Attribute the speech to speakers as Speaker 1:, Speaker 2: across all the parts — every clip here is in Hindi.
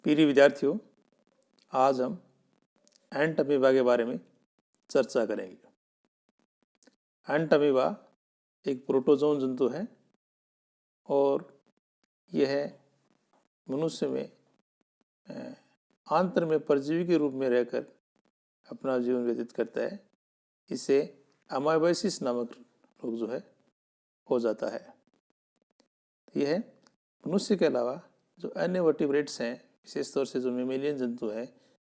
Speaker 1: प्रिय विद्यार्थियों, आज हम एंट अमीबा के बारे में चर्चा करेंगे। एंट अमीबा एक प्रोटोजोन जंतु है और यह मनुष्य में आंत्र में परजीवी के रूप में रहकर अपना जीवन व्यतीत करता है। इसे अमाइबाइसिस नामक रोग जो है हो जाता है। यह मनुष्य के अलावा जो अन्य वर्टिब्रेट्स हैं, विशेष तौर से जो मेमेलियन जंतु हैं,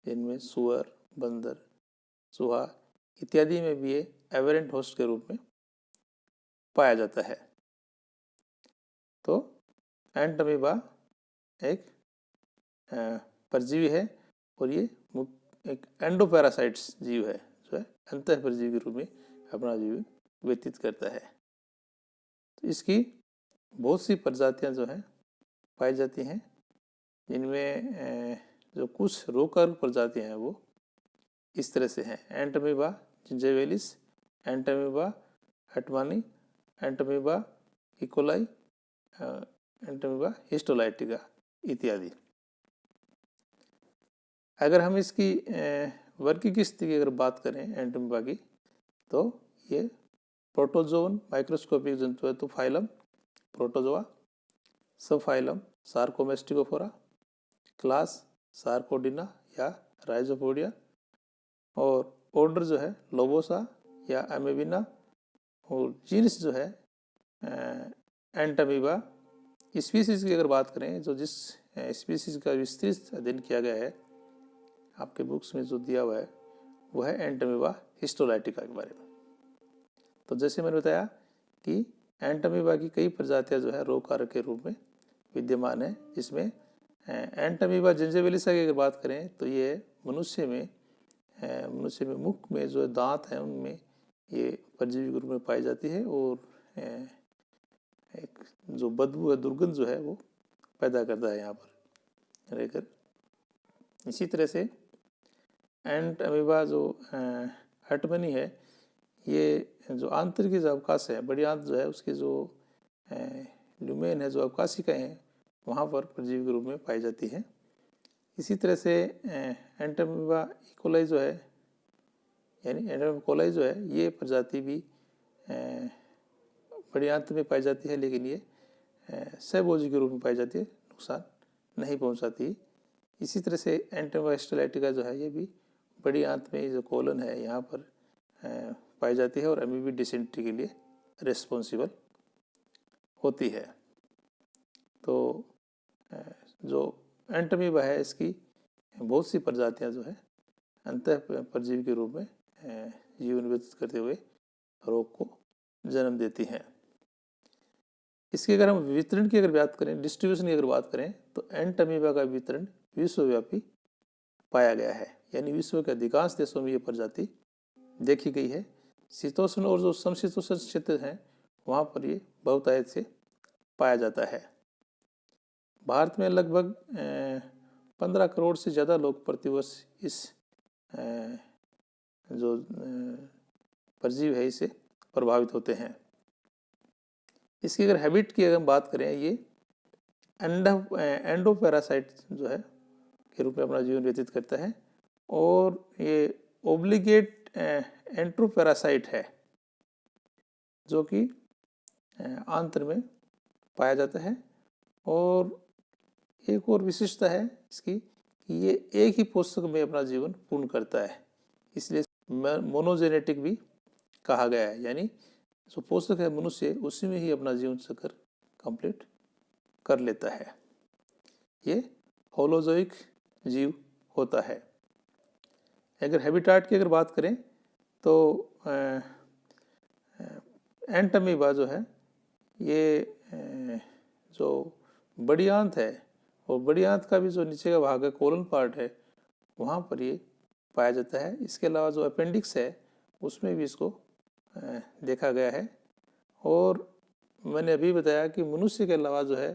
Speaker 1: जिनमें सुअर, बंदर, चूहा इत्यादि में भी ये एवेरेंट होस्ट के रूप में पाया जाता है। तो एंट अमीबा एक परजीवी है और ये एक एंडोपैरासाइट्स जीव है जो है अंतः परजीवी के रूप में अपना जीवन व्यतीत करता है। तो इसकी बहुत सी प्रजातियां जो हैं पाई जाती हैं, जिनमें जो कुछ रोगकारक प्रजातियां हैं वो इस तरह से हैं: एंट अमीबा जिंजिविलिस, एंट अमीबा हटमानी, एंट अमीबा इकोलाई, एंट अमीबा हिस्टोलाइटिका इत्यादि। अगर हम इसकी वर्गीकृत स्थिति की अगर बात करें एंट अमीबा की, तो ये प्रोटोजोन माइक्रोस्कोपिक जंतु है। तो फाइलम प्रोटोजोआ, सब फाइलम सार्कोमेस्टिकोफोरा, क्लास सार्कोडिना या राइजोपोडिया, और ऑर्डर जो है लोबोसा या अमेबिना, और जीनस जो है एंट अमीबा। स्पीसीज की अगर बात करें, जो जिस स्पीसीज का विस्तृत अध्ययन किया गया है आपके बुक्स में जो दिया हुआ है वो है एंट अमीबा हिस्टोलाइटिका के बारे में। तो जैसे मैंने बताया कि एंट अमीबा की कई प्रजातियां जो है रोग कारक के रूप में विद्यमान है। इसमें एंट अमीबा जिंजिविलिसा की अगर बात करें तो ये मनुष्य में मुख में जो दांत हैं उनमें ये परजीवी के रूप में पाई जाती है और एक जो बदबू है, दुर्गंध जो है वो पैदा करता है यहाँ पर रहकर। इसी तरह से एंट अमीबा जो हटमनी है, ये जो आंतरिक जो अवकाश है, बड़ी आंत जो है उसके जो ल्यूमेन है, जो अवकाशिकाएँ हैं, वहाँ पर परजीवी के रूप में पाई जाती है। इसी तरह से एंट अमीबा इकोलाई जो है, यानी एंट अमीबा कोलाई जो है, ये प्रजाति भी बड़ी आंत में पाई जाती है, लेकिन ये सहभोजी के रूप में पाई जाती है, नुकसान नहीं पहुंचाती। इसी तरह से एंट अमीबा हिस्टोलाइटिका जो है, ये भी बड़ी आंत में जो कोलन है यहाँ पर पाई जाती है और अमीबी डिसेंट्री के लिए रिस्पॉन्सिबल होती है। तो जो एंट अमीबा है, इसकी बहुत सी प्रजातियाँ जो है अंतः परजीवी के रूप में जीवन व्यतीत करते हुए रोग को जन्म देती हैं। इसकी अगर हम वितरण की अगर बात करें, डिस्ट्रीब्यूशन की अगर बात करें, तो एंट अमीबा का वितरण विश्वव्यापी पाया गया है, यानी विश्व के अधिकांश देशों में ये प्रजाति देखी गई है। शीतोष्ण और जो समशीतोष्ण क्षेत्र हैं वहाँ पर ये बहुतायत से पाया जाता है। भारत में लगभग 15 करोड़ से ज़्यादा लोग प्रतिवर्ष इस जो परजीवी है इससे प्रभावित होते हैं। इसकी अगर हैबिट की अगर हम बात करें, ये एंडोपैरासाइट जो है के रूप में अपना जीवन व्यतीत करता है और ये ओब्लिगेट एंट्रोपैरासाइट है जो कि आंत्र में पाया जाता है। और एक और विशेषता है इसकी कि ये एक ही पोषक में अपना जीवन पूर्ण करता है, इसलिए मोनोजेनेटिक भी कहा गया है, यानी जो पोषक है मनुष्य उसी में ही अपना जीवन चक्र कंप्लीट कर लेता है। ये होलोजोइक जीव होता है। अगर हैबिटाट की अगर बात करें तो एंट अमीबा जो है, ये जो बड़ी आंत है और बड़ी आंत का भी जो नीचे का भाग है, कोलन पार्ट है, वहाँ पर ये पाया जाता है। इसके अलावा जो अपेंडिक्स है उसमें भी इसको देखा गया है। और मैंने अभी बताया कि मनुष्य के अलावा जो है,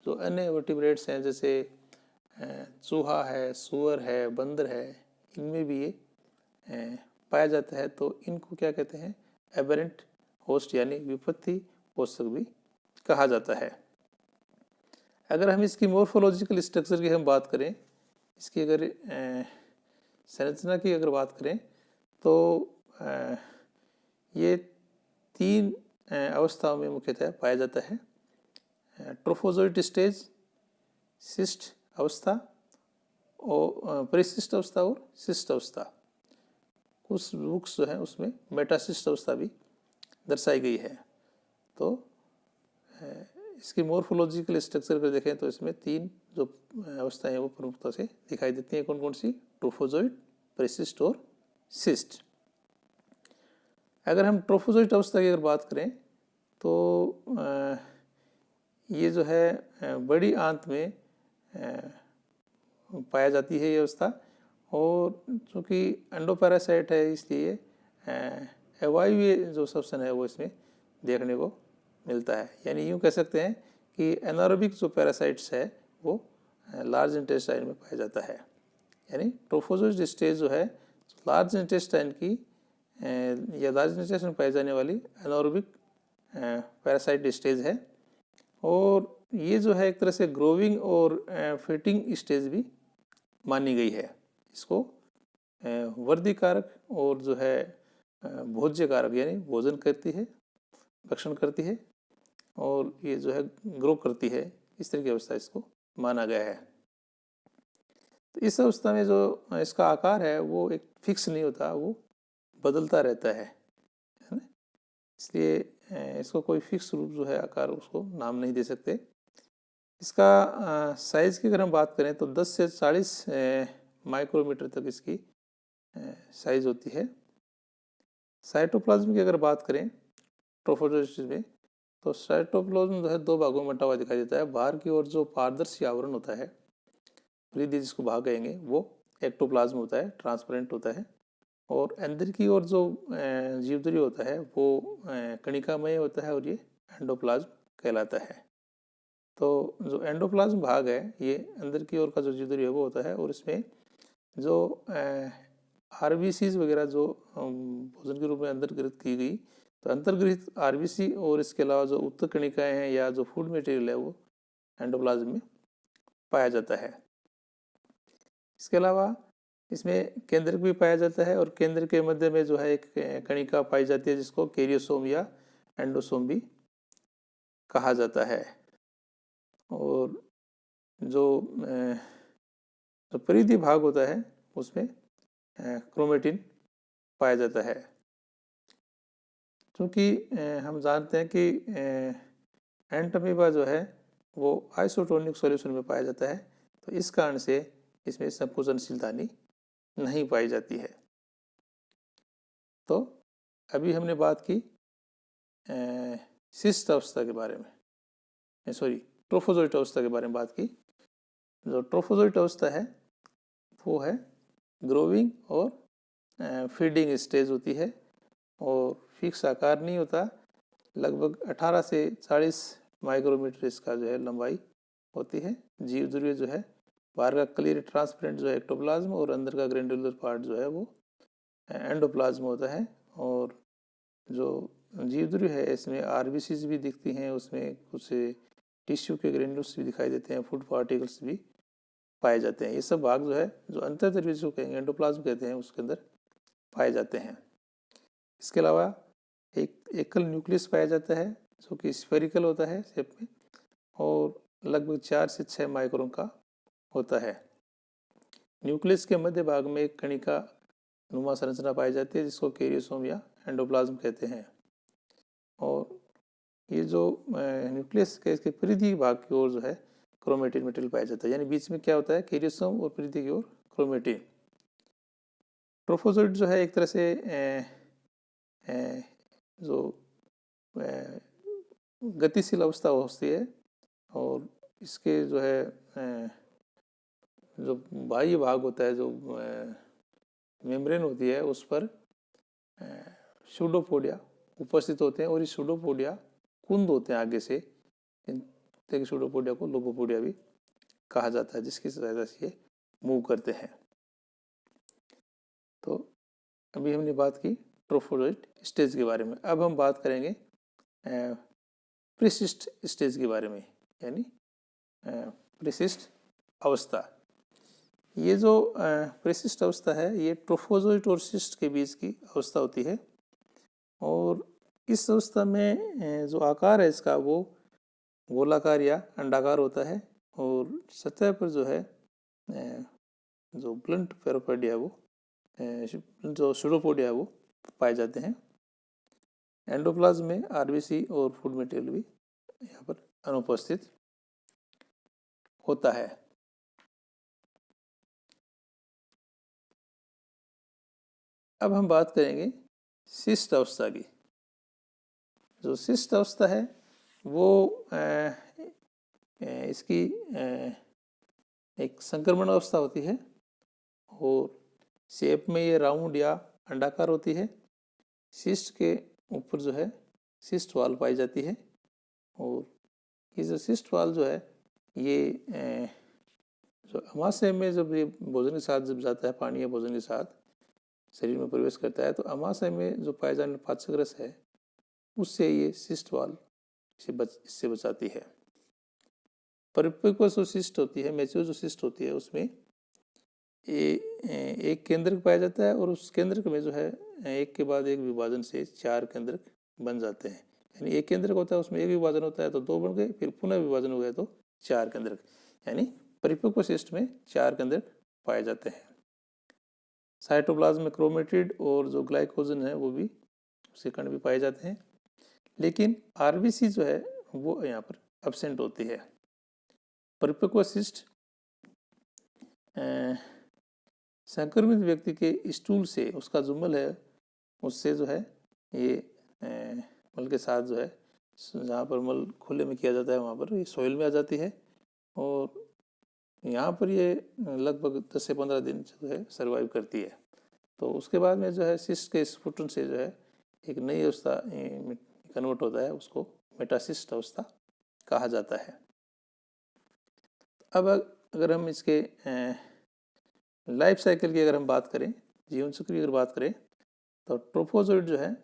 Speaker 1: जो अन्य वर्टिब्रेट्स हैं, जैसे चूहा है, सुअर है, बंदर है, इनमें भी ये पाया जाता है। तो इनको क्या कहते हैं? एबेरेंट होस्ट, यानी विपत्ति पोषक भी कहा जाता है। अगर हम इसकी मोर्फोलॉजिकल स्ट्रक्चर की हम बात करें, इसकी अगर संरचना की अगर बात करें तो ये 3 अवस्थाओं में मुख्यतः पाया जाता है। ट्रोफोजोइट स्टेज, सिस्ट अवस्था और परिशिष्ट अवस्था और शिष्ट अवस्था। कुछ बुक्स जो है उसमें मेटाशिष्ट अवस्था भी दर्शाई गई है। तो इसकी मोर्फोलॉजिकल स्ट्रक्चर को देखें तो इसमें 3 जो अवस्थाएं हैं वो प्रमुखता से दिखाई देती हैं। कौन कौन सी? ट्रोफोजोइट, परिशिष्ट और सिस्ट। अगर हम ट्रोफोजोइट अवस्था की अगर बात करें तो ये जो है बड़ी आंत में पाया जाती है ये अवस्था, और चूँकि एंडोपैरासाइट है इसलिए अवायवीय जो सब्सटेंस है वो इसमें देखने को मिलता है। यानी यूँ कह सकते हैं कि एनारोबिक जो पैरासाइट्स है वो लार्ज इंटेस्टाइन में पाया जाता है। यानी ट्रोफोजोइट स्टेज जो है लार्ज इंटेस्टाइन की या लार्ज इंटेस्टाइन में पाई जाने वाली एनारोबिक पैरासाइट स्टेज है, और ये जो है एक तरह से ग्रोविंग और फिटिंग स्टेज भी मानी गई है। इसको वृद्धि कारक और जो है भोज्य कारक यानी भोजन करती है, भक्षण करती है, और ये जो है ग्रो करती है, इस तरह की अवस्था इसको माना गया है। तो इस अवस्था में जो इसका आकार है वो एक फिक्स नहीं होता, वो बदलता रहता है ना, इसलिए इसको कोई फिक्स रूप जो है आकार उसको नाम नहीं दे सकते। इसका साइज़ की अगर हम बात करें तो 10 से 40 माइक्रोमीटर तक इसकी साइज़ होती है। साइटोप्लाज्म की अगर बात करें ट्रोफोजोइट में तो साइटोप्लाज्म जो है 2 भागों में बंटा हुआ दिखाई देता है। बाहर की ओर जो पारदर्शी आवरण होता है, परिधि जिसको भाग कहेंगे, वो एक्टोप्लाज्म होता है, ट्रांसपेरेंट होता है, और अंदर की ओर जो जीवद्री होता है वो कणिकामय होता है, और ये एंडोप्लाज्म कहलाता है। तो जो एंडोप्लाज्म भाग है ये अंदर की ओर का जो जीवद्री है वो होता है, और इसमें जो आरबीसीज वगैरह जो भोजन के रूप में अंतर्गत की गई, तो अंतर्गृहित आरबीसी और इसके अलावा जो उत्तक कणिकाएँ हैं या जो फूड मटेरियल है वो एंडोप्लाज्म में पाया जाता है। इसके अलावा इसमें केंद्रक भी पाया जाता है, और केंद्र के मध्य में जो है एक कणिका पाई जाती है जिसको कैरियोसोम या एंडोसोम भी कहा जाता है। और जो परिधि भाग होता है उसमें क्रोमेटिन पाया जाता है। क्योंकि हम जानते हैं कि एंट अमीबा जो है वो आइसोटोनिक सॉल्यूशन में पाया जाता है, तो इस कारण से इसमें संकुचनशीलता नहीं पाई जाती है। तो अभी हमने बात की सिस्ट अवस्था के बारे में, ट्रोफोजोइट अवस्था के बारे में बात की। जो ट्रोफोजोइट अवस्था है वो है ग्रोविंग और फीडिंग स्टेज होती है, और फिक्स आकार नहीं होता। लगभग 18 से 40 माइक्रोमीटर इसका जो है लंबाई होती है। जीवध्रुवीय जो है बाहर का क्लियर ट्रांसपेरेंट जो है एक्टोप्लाज्म, और अंदर का ग्रैंडुलर पार्ट जो है वो एंडोप्लाज्म होता है। और जो जीवध्रुवीय है इसमें आरबीसीज भी दिखती हैं, उसमें कुछ टिश्यू के ग्रेन्यूल्स भी दिखाई देते हैं, फूड पार्टिकल्स भी पाए जाते हैं। ये सब भाग जो है जो अंतर्द्रव्य जो कहेंगे एंडोप्लाज्म कहते हैं उसके अंदर पाए जाते हैं। इसके अलावा एक एकल न्यूक्लियस पाया जाता है जो कि स्फेरिकल होता है शेप में, और लगभग 4 से 6 माइक्रोन का होता है। न्यूक्लियस के मध्य भाग में एक कणिका नुमा संरचना पाई जाती है जिसको कैरियोसोम या एंडोप्लाज्म कहते हैं। और ये जो न्यूक्लियस के इसके परिधि भाग की ओर जो है क्रोमेटिन मटेरियल पाया जाता है, यानी बीच में क्या होता है कैरियोसोम और परिधि की ओर क्रोमेटिन। ट्रोफोजोइट जो है एक तरह से जो गतिशील अवस्था होती है, और इसके जो है जो बाह्य भाग होता है, जो मेम्ब्रेन होती है, उस पर सूडोपोडिया उपस्थित होते हैं, और ये सूडोपोडिया कुंद होते हैं आगे से, इन सूडोपोडिया को लोबोपोडिया भी कहा जाता है, जिसकी सहायता से ये मूव करते हैं। तो अभी हमने बात की ट्रोफोजोइट स्टेज के बारे में। अब हम बात करेंगे प्रीसिस्ट स्टेज के बारे में, यानी प्रीसिस्ट अवस्था। ये जो परिशिष्ट अवस्था है ये ट्रोफोजोइट और सिस्ट के बीच की अवस्था होती है, और इस अवस्था में जो आकार है इसका वो गोलाकार या अंडाकार होता है, और सतह पर जो है जो ब्लंट पैरोपोडिया वो जो सूडोपोडिया वो पाए जाते हैं। एंडोप्लाज्म में आरबीसी और फूड मटेरियल भी यहाँ पर अनुपस्थित होता है। अब हम बात करेंगे सिस्ट अवस्था की। जो सिस्ट अवस्था है वो इसकी एक संक्रमण अवस्था होती है, और शेप में ये राउंड या अंडाकार होती है। सिस्ट के ऊपर जो है सिस्ट वाल पाई जाती है, और ये जो सिस्ट वाल जो है ये जो अमाशय में जब ये भोजन के साथ जब जाता है, पानी या भोजन के साथ शरीर में प्रवेश करता है, तो अमाशय में जो पाए जाने पाचक रस है उससे ये सिस्ट वाल इससे बचाती है। परिपक्व जो सिस्ट होती है, मैच्योर जो सिस्ट होती है, उसमें एक केंद्रक पाया जाता है, और उस केंद्रक में जो है एक के बाद एक विभाजन से 4 केंद्रक बन जाते हैं। यानी एक केंद्रक होता है उसमें एक विभाजन होता है तो 2 बन गए, फिर पुनः विभाजन हो गया तो 4 केंद्रक, यानी परिपक्व सिस्ट में 4 केंद्रक पाए जाते हैं। साइटोप्लाज्म में क्रोमेटिड और जो ग्लाइकोजन है वो भी उसके कण भी पाए जाते हैं, लेकिन आरबीसी जो है वो यहाँ पर एब्सेंट होती है। परिपक्व सिस्ट संक्रमित व्यक्ति के स्टूल से, उसका जो मल है उससे जो है ये मल के साथ जो है, जहाँ पर मल खुले में किया जाता है वहाँ पर ये सॉइल में आ जाती है, और यहाँ पर ये लगभग 10 से 15 दिन जो है सर्वाइव करती है। तो उसके बाद में जो है सिस्ट के स्फुटन से जो है एक नई अवस्था कन्वर्ट होता है, उसको मेटासिस्ट अवस्था कहा जाता है। अब अगर हम इसके लाइफ साइकिल की अगर हम बात करें, जीवन चक्र की अगर बात करें, तो ट्रोफोजोइड जो है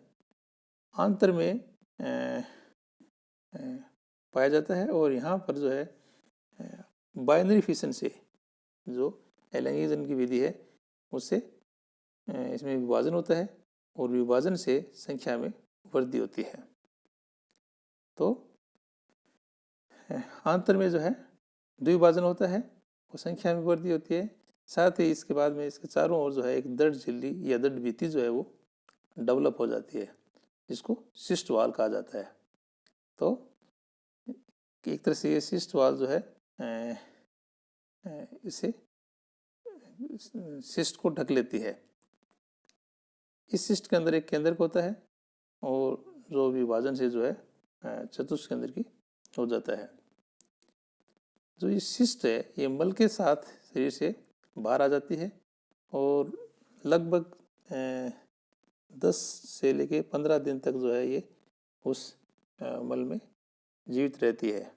Speaker 1: आंतर में पाया जाता है, और यहाँ पर जो है बाइनरी फिशन से, जो एलेंगिजन की विधि है उससे इसमें विभाजन होता है, और विभाजन से संख्या में वृद्धि होती है। तो आंतर में जो है द्विभाजन होता है, वो संख्या में वृद्धि होती है। साथ ही इसके बाद में इसके चारों ओर जो है एक दृढ़ झिल्ली या दृढ़ भित्ति जो है वो डेवलप हो जाती है, जिसको सिस्ट वाल कहा जाता है। तो एक तरह से ये सिस्ट वाल जो है इसे सिस्ट को ढक लेती है। इस सिस्ट के अंदर एक केंद्रक होता है, और जो विभाजन से जो है चतुष्केंद्र की हो जाता है। जो ये सिस्ट है ये मल के साथ शरीर से बाहर आ जाती है, और लगभग 10 से लेके 15 दिन तक जो है ये उस मल में जीवित रहती है।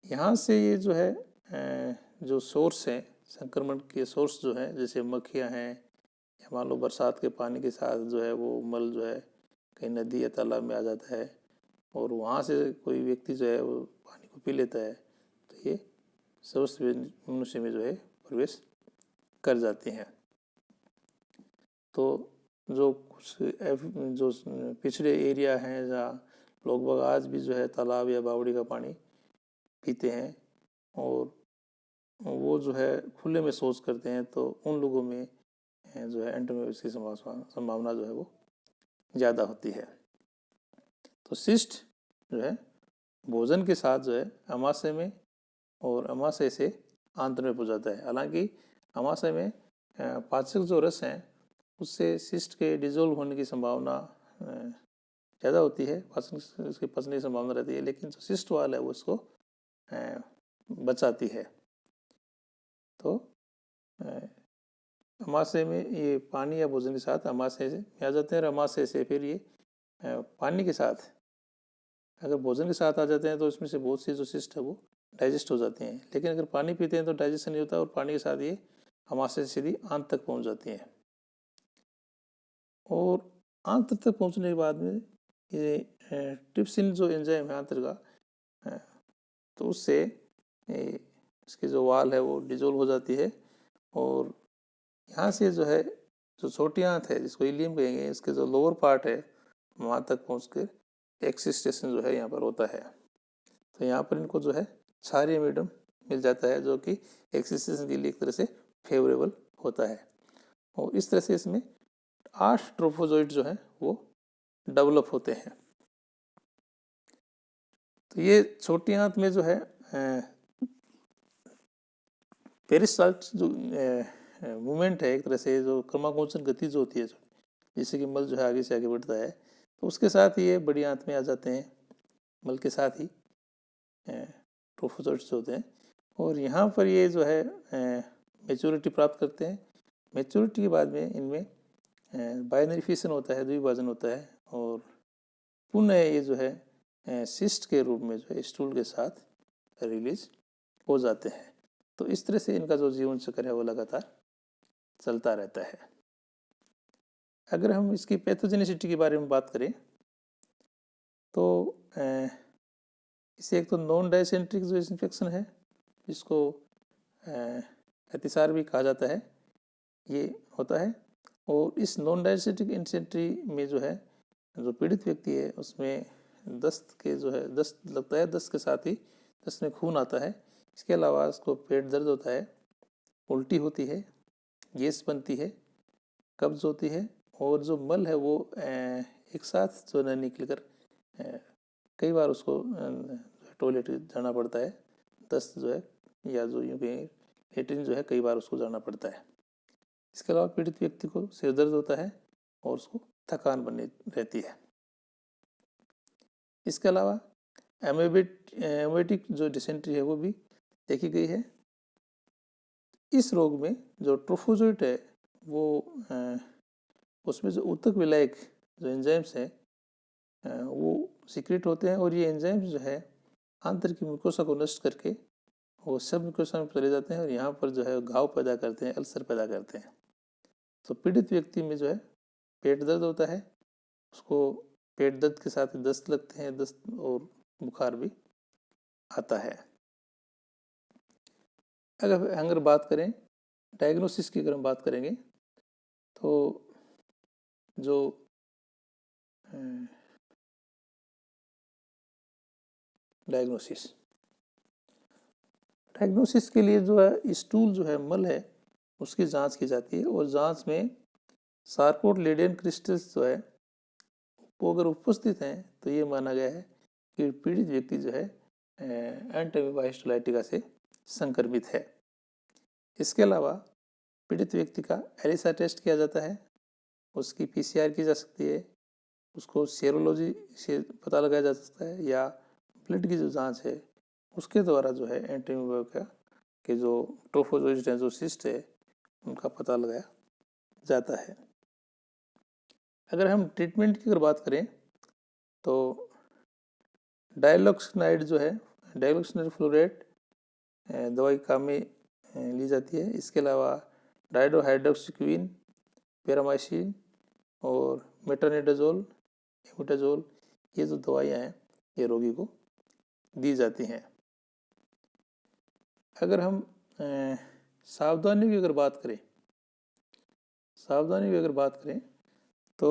Speaker 1: यहाँ से ये जो है जो सोर्स है, संक्रमण के सोर्स जो है, जैसे मक्खियाँ हैं, या मान लो बरसात के पानी के साथ जो है वो मल जो है कहीं नदी या तालाब में आ जाता है, और वहाँ से कोई व्यक्ति जो है वो पानी को पी लेता है, तो ये स्वस्थ मनुष्य में जो है प्रवेश कर जाते हैं। तो जो कुछ जो पिछड़े एरिया हैं जहाँ लोग आज भी जो है तालाब या बावड़ी का पानी पीते हैं, और वो जो है खुले में शौच करते हैं, तो उन लोगों में जो है एंटोमोबिस की संभावना जो है वो ज़्यादा होती है। तो सिस्ट जो है भोजन के साथ जो है अमाशय में और अमाशय से आंत्र में पहुँच जाता है। हालांकि अमाशय में पाचक जो रस हैं उससे सिस्ट के डिजोल्व होने की संभावना ज़्यादा होती है, उसके पचने की संभावना रहती है, लेकिन जो सिस्ट वाल है वो उसको बचाती है। तो अमाशय में ये पानी या भोजन के साथ अमाशय में आ जाते हैं, और अमाशय से फिर ये पानी के साथ अगर भोजन के साथ आ जाते हैं तो इसमें से बहुत सी जो सिस्ट है वो डाइजेस्ट हो जाती हैं, लेकिन अगर पानी पीते हैं तो डाइजेशन नहीं होता, और पानी के साथ ये अमाशय से सीधी आंत तक पहुंच जाती हैं। और आंत तक पहुंचने के बाद में ये ट्रिप्सिन जो एंजाइम है आंत्र का, तो उससे इसकी जो वाल है वो डिजोल्व हो जाती है और यहाँ से जो है जो छोटी आंत है जिसको इलियम कहेंगे, इसके जो लोअर पार्ट है वहाँ तक पहुँच के एक्सिस्टेशन जो है यहाँ पर होता है। तो यहाँ पर इनको जो है क्षारीय मीडियम मिल जाता है जो कि एक्सिस्टेशन के लिए एक तरह से फेवरेबल होता है और इस तरह से इसमें 8 ट्रोफोजोइट जो है वो डेवलप होते हैं। तो ये छोटी आंत में जो है पेरिस्टाल्ट जो मूवमेंट है, एक तरह से जो क्रमाकोचन गति जो होती है, जिससे कि मल जो है आगे से आगे बढ़ता है, तो उसके साथ ये बड़ी आंत में आ जाते हैं, मल के साथ ही ट्रोफोजोइट्स होते हैं और यहाँ पर ये जो है मेच्योरिटी प्राप्त करते हैं। मेच्योरिटी के बाद में इनमें बाइनरी फिशन होता है, द्विभाजन होता है और पुनः ये जो है सिस्ट के रूप में जो है स्टूल के साथ रिलीज हो जाते हैं। तो इस तरह से इनका जो जीवन चक्र है वो लगातार चलता रहता है। अगर हम इसकी पैथोजेनिसिटी के बारे में बात करें तो इसे एक तो नॉन डाइसेंट्रिक जो इन्फेक्शन है जिसको अतिसार भी कहा जाता है, ये होता है और इस नॉन डाइसेंट्रिक इंसेंट्री में जो है जो पीड़ित व्यक्ति है उसमें दस्त के जो है दस्त लगता है, दस्त के साथ ही दस्त में खून आता है। इसके अलावा उसको पेट दर्द होता है, उल्टी होती है, गैस बनती है, कब्ज होती है और जो मल है वो एक साथ जो है निकलकर कई बार उसको टॉयलेट जाना पड़ता है, दस्त जो है या जो यूँ कहें लेटरिन जो है कई बार उसको जाना पड़ता है। इसके अलावा पीड़ित व्यक्ति को सिर दर्द होता है और उसको थकान बनी रहती है। इसके अलावा एमेबिक जो डिसेंट्री है वो भी देखी गई है। इस रोग में जो ट्रोफोजोइट है वो उसमें जो ऊतक विलायक जो एंजाइम्स हैं वो सीक्रेट होते हैं और ये एंजाइम्स जो है आंतर की म्यूकोसा को नष्ट करके वो सब म्यूकोसा में चले जाते हैं और यहाँ पर जो है घाव पैदा करते हैं, अल्सर पैदा करते हैं। तो पीड़ित व्यक्ति में जो है पेट दर्द होता है, उसको पेट दर्द के साथ दस्त लगते हैं, दस्त और बुखार भी आता है। अगर बात करें डायग्नोसिस की, अगर हम बात करेंगे तो जो डायग्नोसिस के लिए जो है स्टूल जो है मल है उसकी जांच की जाती है और जांच में सार्कोट लेडियन क्रिस्टल्स जो है वो अगर उपस्थित हैं तो ये माना गया है कि पीड़ित व्यक्ति जो है एंटीमीबा हिस्टोलाइटिका से संक्रमित है। इसके अलावा पीड़ित व्यक्ति का एलिसा टेस्ट किया जाता है, उसकी पीसीआर की जा सकती है, उसको सेरोलॉजी से पता लगाया जा सकता है या ब्लड की जो जांच है उसके द्वारा जो है एंटीमीबा के जो ट्रोफोजोइट हैं, जो सिस्ट है, उनका पता लगाया जाता है। अगर हम ट्रीटमेंट की अगर बात करें तो डाइलॉक्सिनाइड जो है, डाइलॉक्सिनाइड फ्लोरेट दवाई काम में ली जाती है। इसके अलावा डाइडोहाइड्रोक्सिक्विन, पैरामाइसिन और मेट्रोनिडाजोल, एमिटाजोल, ये जो दवाइयाँ हैं ये रोगी को दी जाती हैं। अगर हम सावधानी की अगर बात करें तो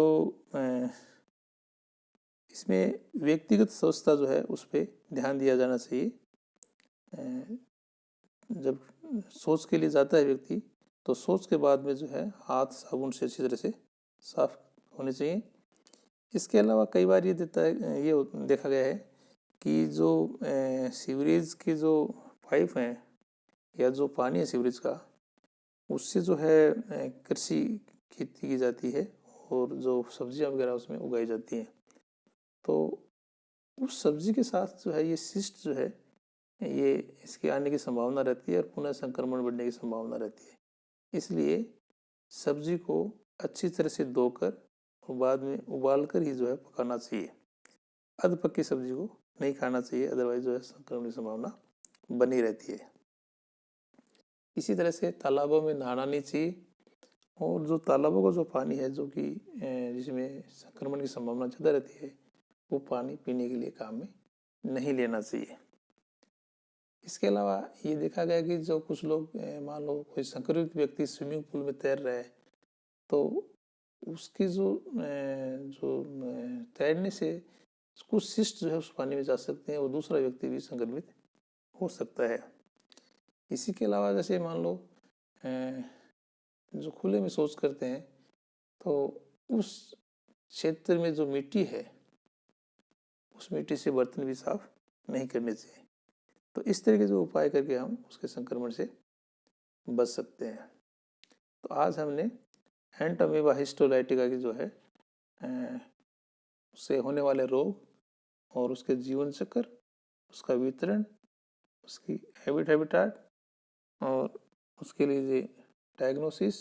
Speaker 1: इसमें व्यक्तिगत स्वच्छता जो है उस पर ध्यान दिया जाना चाहिए। जब शौच के लिए जाता है व्यक्ति तो शौच के बाद में जो है हाथ साबुन से अच्छी तरह से साफ होने चाहिए। इसके अलावा कई बार ये देखा गया है कि जो सीवरेज के जो पाइप हैं या जो पानी है सीवरेज का, उससे जो है कृषि खेती की जाती है और जो सब्जियां वगैरह उसमें उगाई जाती हैं, तो उस सब्जी के साथ जो है ये सिस्ट जो है ये इसके आने की संभावना रहती है और पुनः संक्रमण बढ़ने की संभावना रहती है। इसलिए सब्जी को अच्छी तरह से धोकर और बाद में उबाल कर ही जो है पकाना चाहिए। अध पक्की सब्जी को नहीं खाना चाहिए, अदरवाइज जो है संक्रमण की संभावना बनी रहती है। इसी तरह से तालाबों में नहाना नहीं चाहिए और जो तालाबों का जो पानी है जो कि जिसमें संक्रमण की संभावना ज़्यादा रहती है वो पानी पीने के लिए काम में नहीं लेना चाहिए। इसके अलावा ये देखा गया कि जो कुछ लोग मान लो कोई संक्रमित व्यक्ति स्विमिंग पूल में तैर रहा है, तो उसकी जो तैरने से कुछ शिष्ट जो है उस पानी में जा सकते हैं और दूसरा व्यक्ति भी संक्रमित हो सकता है। इसी के अलावा जैसे मान लो जो खुले में शौच करते हैं, तो उस क्षेत्र में जो मिट्टी है उस मिट्टी से बर्तन भी साफ नहीं करने चाहिए। तो इस तरह के जो उपाय करके हम उसके संक्रमण से बच सकते हैं। तो आज हमने एंट अमीबा हिस्टोलाइटिका की जो है उससे होने वाले रोग और उसके जीवन चक्र, उसका वितरण, उसकी हैबिटाट और उसके लिए डायग्नोसिस,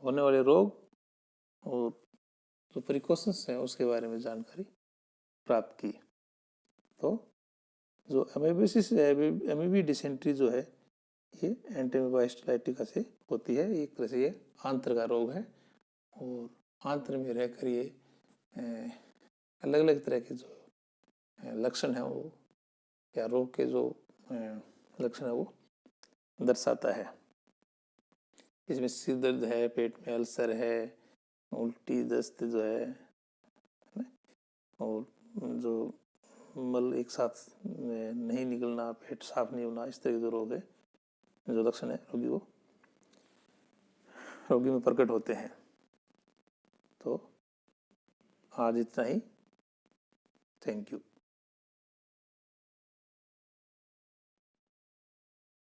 Speaker 1: होने वाले रोग और जो प्रिकॉशंस हैं उसके बारे में जानकारी प्राप्त की। तो जो अमीबियासिस अमीबी डिसेंट्री जो है ये एंट अमीबा हिस्टोलाइटिका से होती है। एक तरह से ये आंत्र का रोग है और आंत्र में रहकर ये अलग अलग तरह के जो लक्षण है वो या रोग के जो लक्षण है वो दर्शाता है। इसमें सिर दर्द है, पेट में अल्सर है, उल्टी दस्त जो है और जो मल एक साथ नहीं निकलना, पेट साफ नहीं होना, इस तरह के जो रोग है, जो लक्षण है रोगी में प्रकट होते हैं। तो आज इतना ही। Thank you.